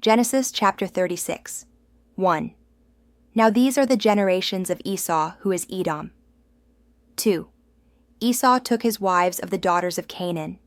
Genesis chapter 36. 1. Now these are the generations of Esau, who is Edom. 2. Esau took his wives of the daughters of Canaan,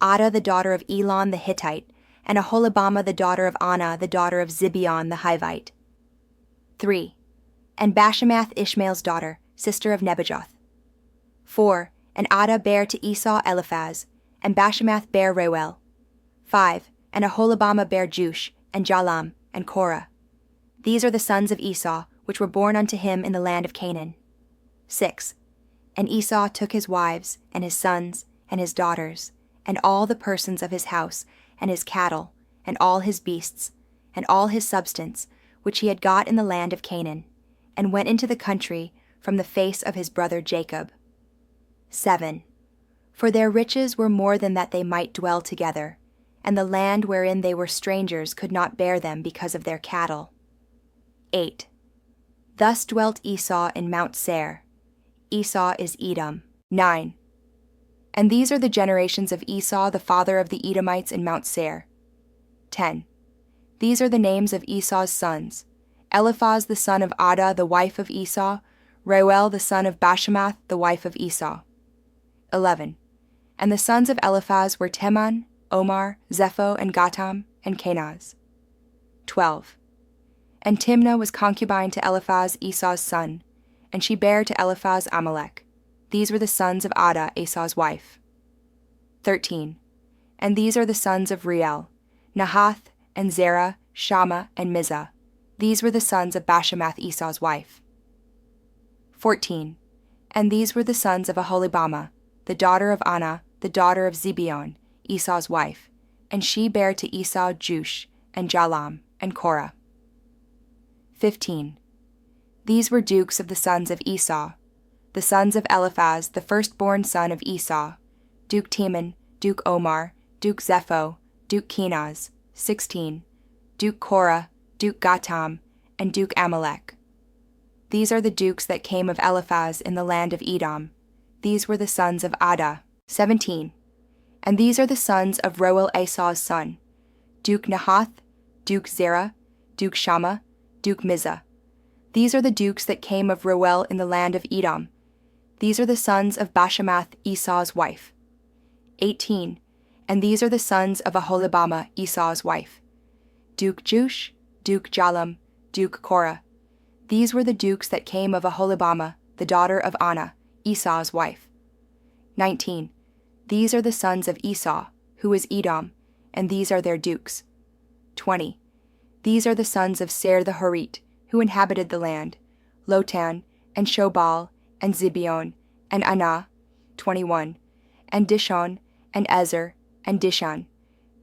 Adah the daughter of Elon the Hittite, and Aholibamah the daughter of Anah the daughter of Zibeon the Hivite. 3. And Bashemath Ishmael's daughter, sister of Nebajoth. 4. And Adah bare to Esau Eliphaz, and Bashemath bare Reuel. 5. And Aholibamah bare Jush, and Jalam, and Korah. These are the sons of Esau, which were born unto him in the land of Canaan. 6. And Esau took his wives, and his sons, and his daughters, and all the persons of his house, and his cattle, and all his beasts, and all his substance, which he had got in the land of Canaan, and went into the country from the face of his brother Jacob. 7. For their riches were more than that they might dwell together, and the land wherein they were strangers could not bear them because of their cattle. 8. Thus dwelt Esau in Mount Seir. Esau is Edom. 9. And these are the generations of Esau the father of the Edomites in Mount Seir. 10. These are the names of Esau's sons: Eliphaz the son of Adah the wife of Esau, Reuel the son of Bashemath the wife of Esau. 11. And the sons of Eliphaz were Teman, Omar, Zepho, and Gatam, and Kenaz. 12. And Timnah was concubine to Eliphaz Esau's son, and she bare to Eliphaz Amalek. These were the sons of Adah Esau's wife. 13. And these are the sons of Reuel, Nahath, and Zerah, Shammah, and Mizah. These were the sons of Bashemath Esau's wife. 14. And these were the sons of Aholibamah, the daughter of Anah, the daughter of Zibeon, Esau's wife, and she bare to Esau Jush, and Jalam, and Korah. 15. These were dukes of the sons of Esau, the sons of Eliphaz, the firstborn son of Esau, Duke Teman, Duke Omar, Duke Zepho, Duke Kenaz. 16. Duke Korah, Duke Gatam, and Duke Amalek. These are the dukes that came of Eliphaz in the land of Edom. These were the sons of Adah. 17. And these are the sons of Reuel Esau's son: Duke Nahath, Duke Zerah, Duke Shammah, Duke Mizah. These are the dukes that came of Reuel in the land of Edom. These are the sons of Bashemath Esau's wife. 18. And these are the sons of Aholibamah Esau's wife: Duke Jush, Duke Jalam, Duke Korah. These were the dukes that came of Aholibamah, the daughter of Anah, Esau's wife. 19. These are the sons of Esau, who is Edom, and these are their dukes. 20. These are the sons of Seir the Horite, who inhabited the land: Lotan, and Shobal, and Zibeon, and Anah. 21. And Dishon, and Ezer, and Dishan.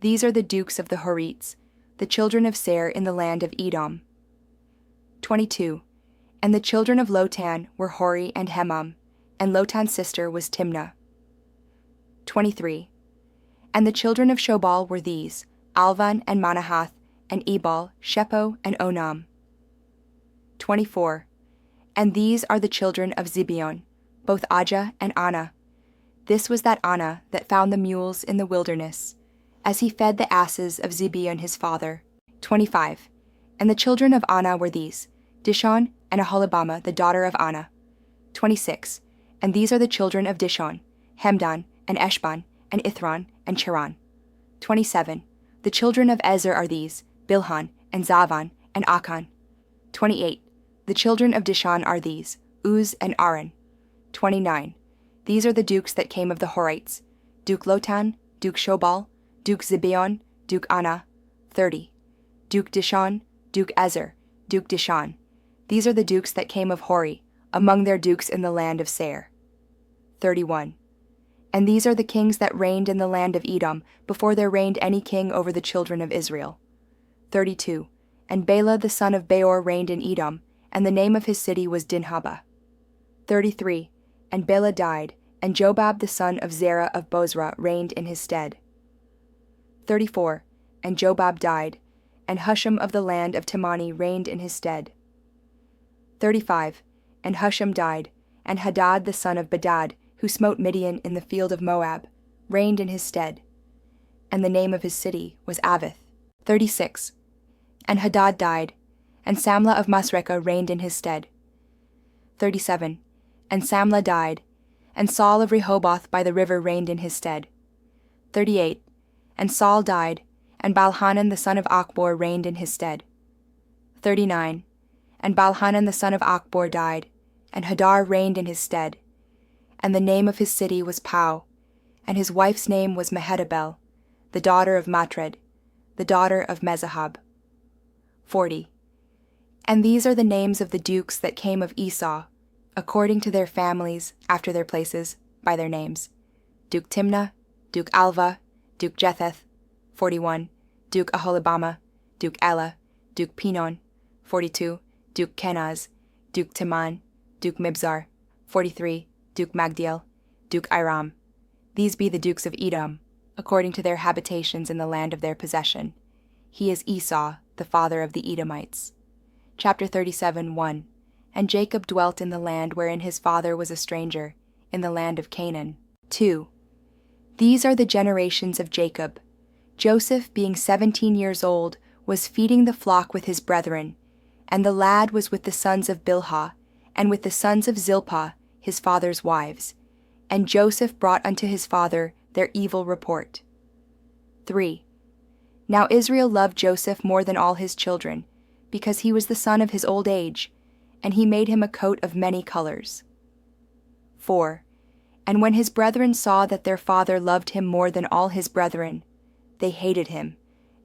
These are the dukes of the Horites, the children of Seir in the land of Edom. 22. And the children of Lotan were Hori and Hemam, and Lotan's sister was Timnah. 23. And the children of Shobal were these: Alvan, and Manahath, and Ebal, Shepho, and Onam. 24. And these are the children of Zibeon, both Ajah and Anah. This was that Anah that found the mules in the wilderness, as he fed the asses of Zibeon his father. 25. And the children of Anah were these: Dishon, and Aholibamah the daughter of Anah. 26. And these are the children of Dishon: Hemdan, and Eshban, and Ithran, and Cheran. 27. The children of Ezer are these: Bilhan, and Zavan, and Akan. 28. The children of Dishan are these: Uz, and Aran. 29. These are the dukes that came of the Horites: Duke Lotan, Duke Shobal, Duke Zibeon, Duke Anah. 30. Duke Dishan, Duke Ezer, Duke Dishan. These are the dukes that came of Hori, among their dukes in the land of Seir. 31. And these are the kings that reigned in the land of Edom, before there reigned any king over the children of Israel. 32. And Bela the son of Beor reigned in Edom, and the name of his city was Dinhabah. 33. And Bela died, and Jobab the son of Zerah of Bozrah reigned in his stead. 34. And Jobab died, and Husham of the land of Temani reigned in his stead. 35. And Husham died, and Hadad the son of Bedad, who smote Midian in the field of Moab, reigned in his stead. And the name of his city was Avith. 36. And Hadad died, and Samlah of Masrekah reigned in his stead. 37. And Samlah died, and Saul of Rehoboth by the river reigned in his stead. 38. And Saul died, and Baalhanan the son of Achbor reigned in his stead. 39. And Baalhanan the son of Achbor died, and Hadar reigned in his stead. And the name of his city was Pau, and his wife's name was Mehetabel, the daughter of Matred, the daughter of Mezahab. 40. And these are the names of the dukes that came of Esau, according to their families, after their places, by their names: Duke Timnah, Duke Alva, Duke Jetheth, 41, Duke Aholibama, Duke Ela, Duke Pinon, 42, Duke Kenaz, Duke Teman, Duke Mibzar, 43, Duke Magdiel, Duke Iram. These be the dukes of Edom, according to their habitations in the land of their possession. He is Esau, the father of the Edomites. Chapter 37, 1. And Jacob dwelt in the land wherein his father was a stranger, in the land of Canaan. 2. These are the generations of Jacob. Joseph, being 17 years old, was feeding the flock with his brethren, and the lad was with the sons of Bilhah, and with the sons of Zilpah, his father's wives. And Joseph brought unto his father their evil report. 3. Now Israel loved Joseph more than all his children, because he was the son of his old age, and he made him a coat of many colors. 4. And when his brethren saw that their father loved him more than all his brethren, they hated him,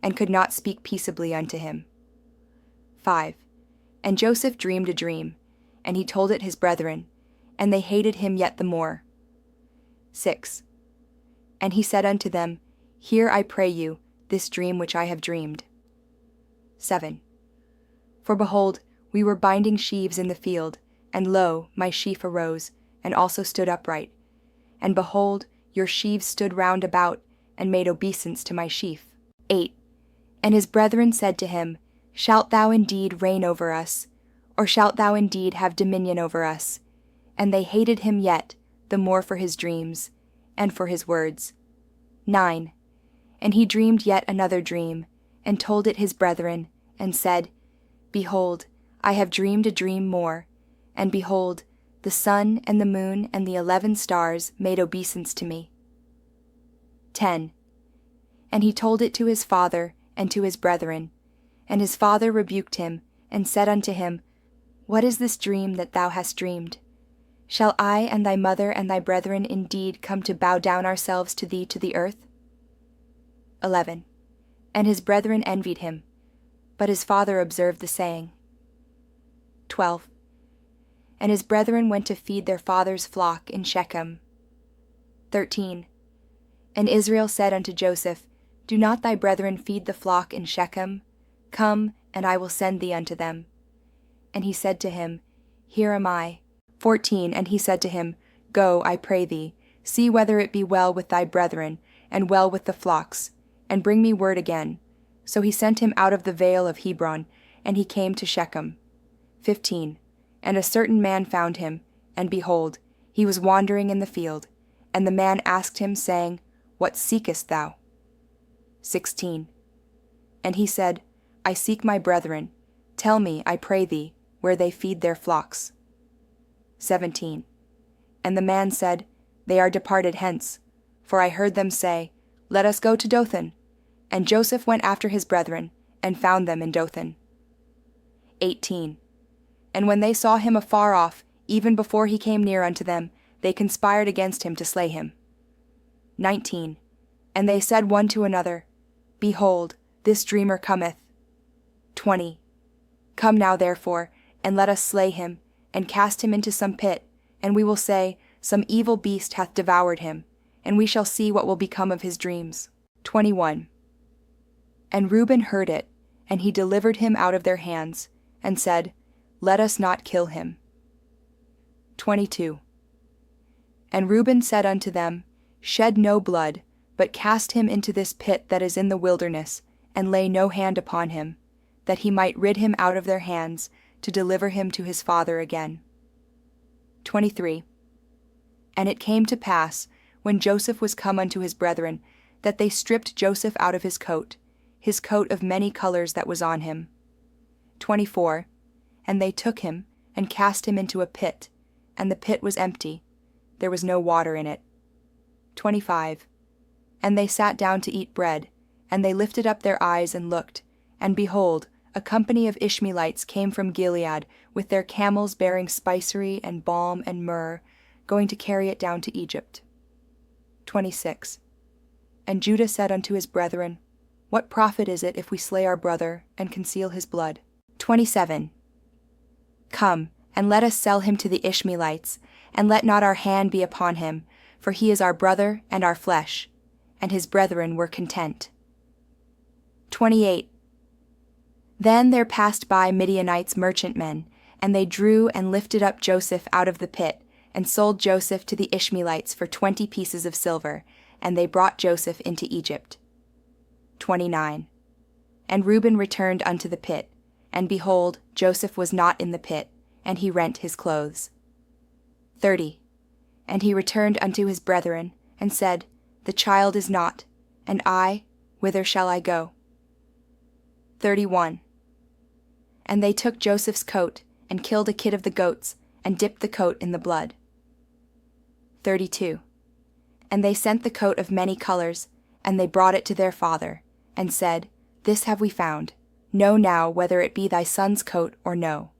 and could not speak peaceably unto him. 5. And Joseph dreamed a dream, and he told it his brethren, and they hated him yet the more. 6. And he said unto them, Hear, I pray you, this dream which I have dreamed. 7. For behold, we were binding sheaves in the field, and lo, my sheaf arose, and also stood upright. And behold, your sheaves stood round about, and made obeisance to my sheaf. 8. And his brethren said to him, Shalt thou indeed reign over us, or shalt thou indeed have dominion over us? And they hated him yet, the more for his dreams, and for his words. 9. And he dreamed yet another dream, and told it his brethren, and said, Behold, I have dreamed a dream more, and behold, the sun and the moon and the 11 stars made obeisance to me. 10. And he told it to his father and to his brethren, and his father rebuked him, and said unto him, What is this dream that thou hast dreamed? Shall I and thy mother and thy brethren indeed come to bow down ourselves to thee to the earth? 11. And his brethren envied him, but his father observed the saying. 12. And his brethren went to feed their father's flock in Shechem. 13. And Israel said unto Joseph, Do not thy brethren feed the flock in Shechem? Come, and I will send thee unto them. And he said to him, Here am I. 14. And he said to him, Go, I pray thee, see whether it be well with thy brethren, and well with the flocks, and bring me word again. So he sent him out of the vale of Hebron, and he came to Shechem. 15. And a certain man found him, and behold, he was wandering in the field. And the man asked him, saying, What seekest thou? 16. And he said, I seek my brethren. Tell me, I pray thee, where they feed their flocks. 17. And the man said, They are departed hence, for I heard them say, Let us go to Dothan. And Joseph went after his brethren, and found them in Dothan. 18. And when they saw him afar off, even before he came near unto them, they conspired against him to slay him. 19. And they said one to another, Behold, this dreamer cometh. 20. Come now therefore, and let us slay him, and cast him into some pit, and we will say, Some evil beast hath devoured him, and we shall see what will become of his dreams. 21. And Reuben heard it, and he delivered him out of their hands, and said, Let us not kill him. 22. And Reuben said unto them, Shed no blood, but cast him into this pit that is in the wilderness, and lay no hand upon him, that he might rid him out of their hands, to deliver him to his father again. 23. And it came to pass, when Joseph was come unto his brethren, that they stripped Joseph out of his coat of many colors that was on him, 24. And they took him, and cast him into a pit, and the pit was empty. There was no water in it. 25. And they sat down to eat bread, and they lifted up their eyes and looked, and behold, a company of Ishmaelites came from Gilead, with their camels bearing spicery and balm and myrrh, going to carry it down to Egypt. 26. And Judah said unto his brethren, What profit is it if we slay our brother, and conceal his blood? 27. Come, and let us sell him to the Ishmaelites, and let not our hand be upon him, for he is our brother and our flesh. And his brethren were content. 28. Then there passed by Midianites merchantmen, and they drew and lifted up Joseph out of the pit, and sold Joseph to the Ishmaelites for 20 pieces of silver, and they brought Joseph into Egypt. 29. And Reuben returned unto the pit, and behold, Joseph was not in the pit, and he rent his clothes. 30. And he returned unto his brethren, and said, The child is not, and I, whither shall I go? 31. And they took Joseph's coat, and killed a kid of the goats, and dipped the coat in the blood. 32. And they sent the coat of many colors, and they brought it to their father, and said, This have we found. Know now whether it be thy son's coat or no.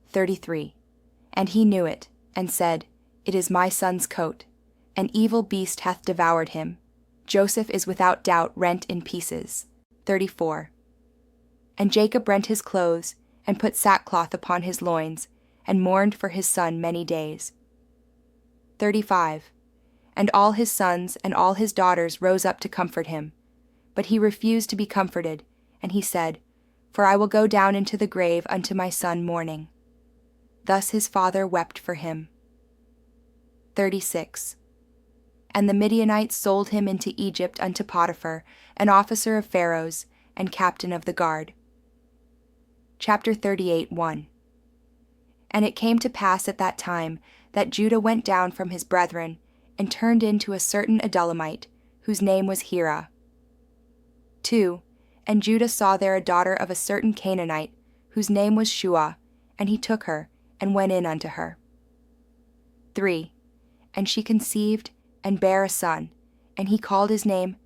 33. And he knew it, and said, It is my son's coat. An evil beast hath devoured him. Joseph is without doubt rent in pieces. 34. And Jacob rent his clothes, and put sackcloth upon his loins, and mourned for his son many days. 35. And all his sons and all his daughters rose up to comfort him. But he refused to be comforted, and he said, For I will go down into the grave unto my son mourning. Thus his father wept for him. 36. And the Midianites sold him into Egypt unto Potiphar, an officer of Pharaoh's, and captain of the guard. Chapter 38, 1. And it came to pass at that time that Judah went down from his brethren, and turned into a certain Edolamite, whose name was Hira. 2. And Judah saw there a daughter of a certain Canaanite, whose name was Shua, and he took her, and went in unto her. 3. And she conceived, and bare a son, and he called his name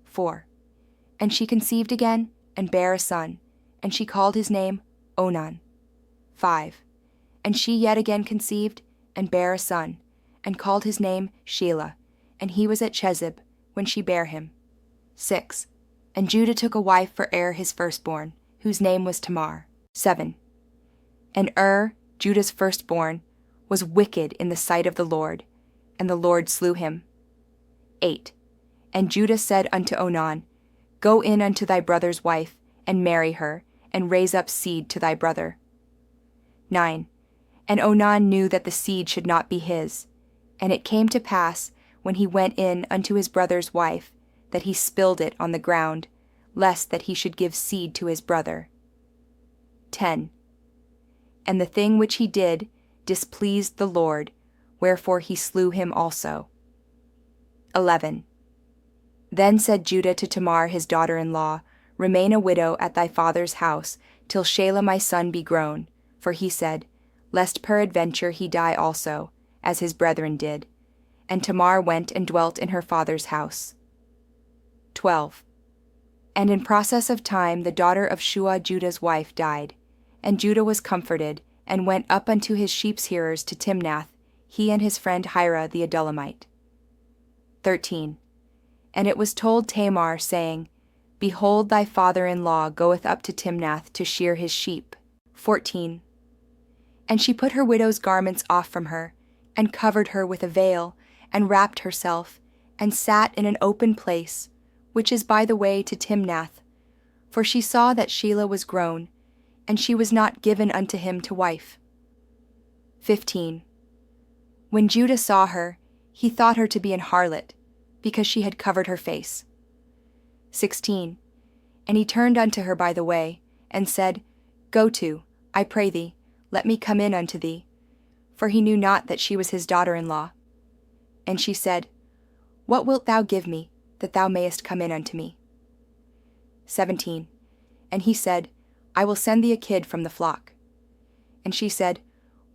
4. And she conceived again, and bare a son, and she called his name Onan. 5. And she yet again conceived, and bare a son, and called his name Shelah, and he was at Chezib, when she bare him. 6. And Judah took a wife for his firstborn, whose name was Tamar. 7. And Judah's firstborn, was wicked in the sight of the Lord, and the Lord slew him. 8. And Judah said unto Onan, Go in unto thy brother's wife, and marry her, and raise up seed to thy brother. 9. And Onan knew that the seed should not be his. And it came to pass, when he went in unto his brother's wife, that he spilled it on the ground, lest that he should give seed to his brother. 10. And the thing which he did displeased the Lord, wherefore he slew him also. 11. Then said Judah to Tamar his daughter-in-law, Remain a widow at thy father's house, till Shelah my son be grown. For he said, Lest peradventure he die also, as his brethren did. And Tamar went and dwelt in her father's house. 12. And in process of time the daughter of Shua Judah's wife died. And Judah was comforted, and went up unto his sheepshearers to Timnath, he and his friend Hira the Edolamite. 13. And it was told Tamar, saying, Behold, thy father-in-law goeth up to Timnath to shear his sheep. 14. And she put her widow's garments off from her, and covered her with a veil, and wrapped herself, and sat in an open place, which is by the way to Timnath, for she saw that Shelah was grown, and she was not given unto him to wife. 15. When Judah saw her, he thought her to be an harlot, because she had covered her face. 16. And he turned unto her by the way, and said, Go to, I pray thee, let me come in unto thee. For he knew not that she was his daughter-in-law. And she said, What wilt thou give me, that thou mayest come in unto me? 17. And he said, I will send thee a kid from the flock. And she said,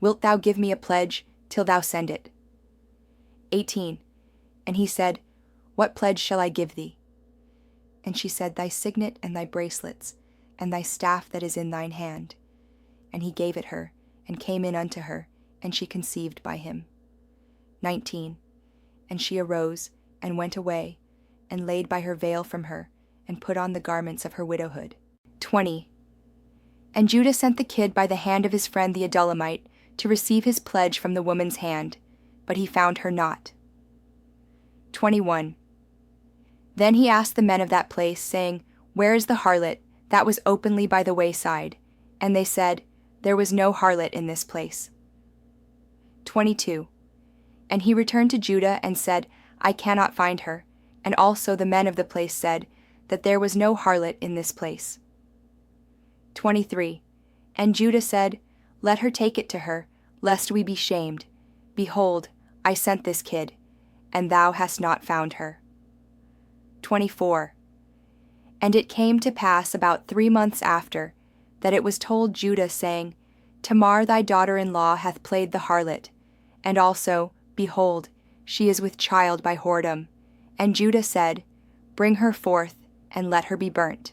Wilt thou give me a pledge till thou send it? 18. And he said, What pledge shall I give thee? And she said, Thy signet and thy bracelets, and thy staff that is in thine hand. And he gave it her, and came in unto her, and she conceived by him. 19. And she arose, and went away, and laid by her veil from her, and put on the garments of her widowhood. 20. And Judah sent the kid by the hand of his friend the Edomites to receive his pledge from the woman's hand, but he found her not. 21. Then he asked the men of that place, saying, Where is the harlot that was openly by the wayside? And they said, There was no harlot in this place. 22. And he returned to Judah and said, I cannot find her. And also the men of the place said, that there was no harlot in this place. 23. And Judah said, Let her take it to her, lest we be shamed. Behold, I sent this kid, and thou hast not found her. 24. And it came to pass about 3 months after, that it was told Judah, saying, Tamar thy daughter-in-law hath played the harlot, and also, behold, she is with child by whoredom. And Judah said, Bring her forth, and let her be burnt.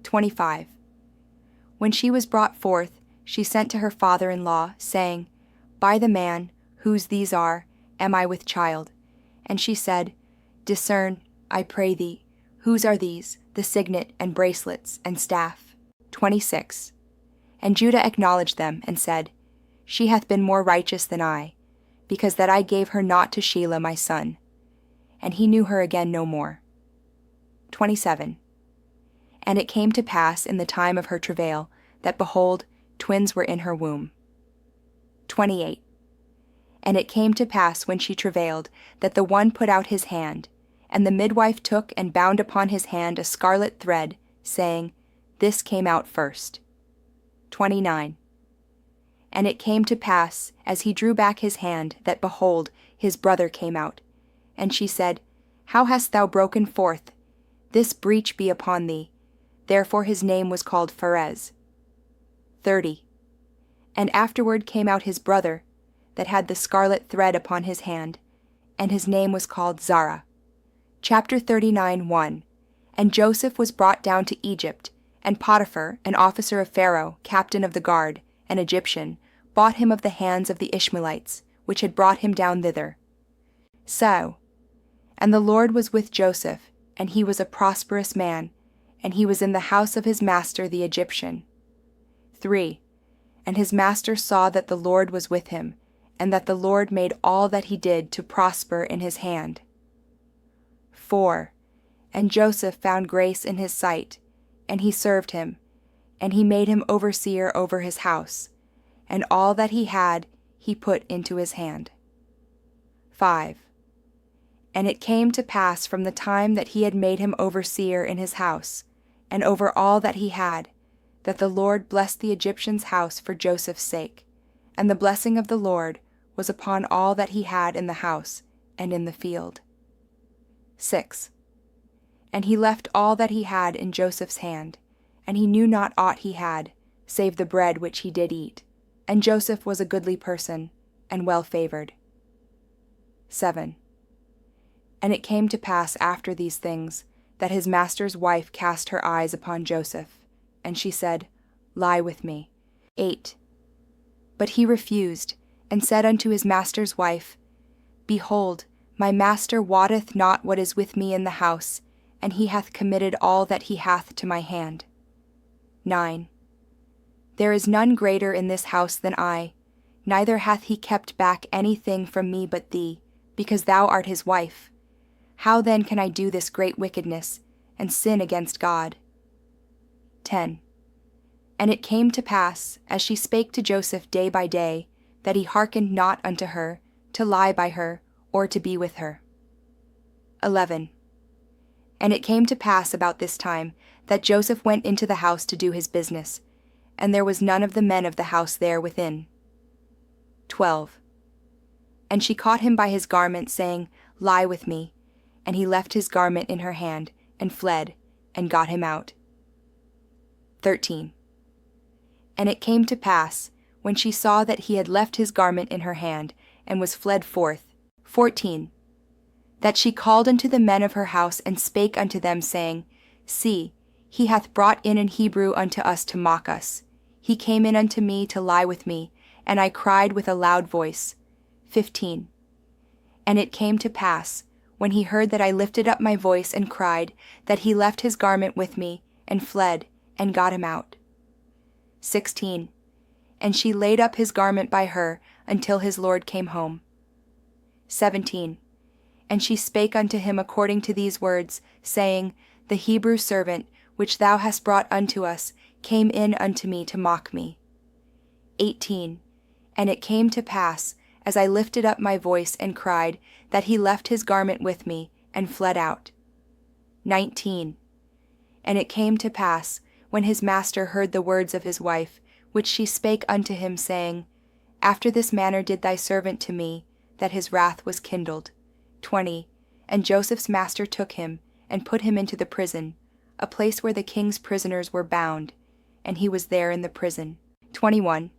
25. When she was brought forth, she sent to her father-in-law, saying, By the man, whose these are, am I with child. And she said, Discern, I pray thee, whose are these, the signet and bracelets and staff? 26. And Judah acknowledged them, and said, She hath been more righteous than I, because that I gave her not to Shelah my son. And he knew her again no more. 27. And it came to pass in the time of her travail, that, behold, twins were in her womb. 28. And it came to pass when she travailed, that the one put out his hand, and the midwife took and bound upon his hand a scarlet thread, saying, This came out first. 29. And it came to pass, as he drew back his hand, that, behold, his brother came out. And she said, How hast thou broken forth? This breach be upon thee. Therefore his name was called Pharez. 30. And afterward came out his brother, that had the scarlet thread upon his hand, and his name was called Zara. Chapter 39, 1. And Joseph was brought down to Egypt, and Potiphar, an officer of Pharaoh, captain of the guard, an Egyptian, bought him of the hands of the Ishmaelites, which had brought him down thither. So, and the Lord was with Joseph, and he was a prosperous man, and he was in the house of his master the Egyptian. 3. And his master saw that the Lord was with him, and that the Lord made all that he did to prosper in his hand. 4. And Joseph found grace in his sight, and he served him, and he made him overseer over his house, and all that he had he put into his hand. 5. And it came to pass from the time that he had made him overseer in his house, and over all that he had, that the Lord blessed the Egyptian's house for Joseph's sake, and the blessing of the Lord was upon all that he had in the house and in the field. 6. And he left all that he had in Joseph's hand, and he knew not aught he had, save the bread which he did eat. And Joseph was a goodly person, and well favored. 7. And it came to pass after these things, that his master's wife cast her eyes upon Joseph, and she said, Lie with me. 8. But he refused, and said unto his master's wife, Behold, my master wotteth not what is with me in the house, and he hath committed all that he hath to my hand. 9. There is none greater in this house than I, neither hath he kept back anything from me but thee, because thou art his wife. How then can I do this great wickedness, and sin against God? 10. And it came to pass, as she spake to Joseph day by day, that he hearkened not unto her, to lie by her, or to be with her. 11. And it came to pass about this time, that Joseph went into the house to do his business, and there was none of the men of the house there within. 12. And she caught him by his garment, saying, Lie with me. And he left his garment in her hand, and fled, and got him out. 13. And it came to pass, when she saw that he had left his garment in her hand, and was fled forth. 14. That she called unto the men of her house, and spake unto them, saying, See, he hath brought in an Hebrew unto us to mock us. He came in unto me to lie with me, and I cried with a loud voice. 15. And it came to pass, when he heard that I lifted up my voice and cried, that he left his garment with me, and fled, and got him out. 16. And she laid up his garment by her, until his lord came home. 17. And she spake unto him according to these words, saying, The Hebrew servant, which thou hast brought unto us, came in unto me to mock me. 18. And it came to pass, as I lifted up my voice and cried, that he left his garment with me, and fled out. 19. And it came to pass, when his master heard the words of his wife, which she spake unto him, saying, After this manner did thy servant to me, that his wrath was kindled. 20. And Joseph's master took him, and put him into the prison, a place where the king's prisoners were bound, and he was there in the prison. 21.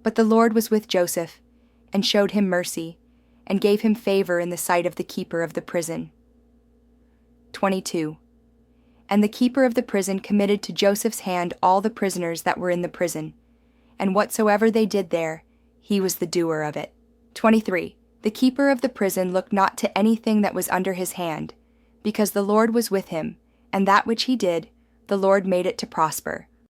But the Lord was with Joseph, and showed him mercy, and gave him favor in the sight of the keeper of the prison. 22. And the keeper of the prison committed to Joseph's hand all the prisoners that were in the prison, and whatsoever they did there, he was the doer of it. 23. The keeper of the prison looked not to anything that was under his hand, because the Lord was with him, and that which he did, the Lord made it to prosper.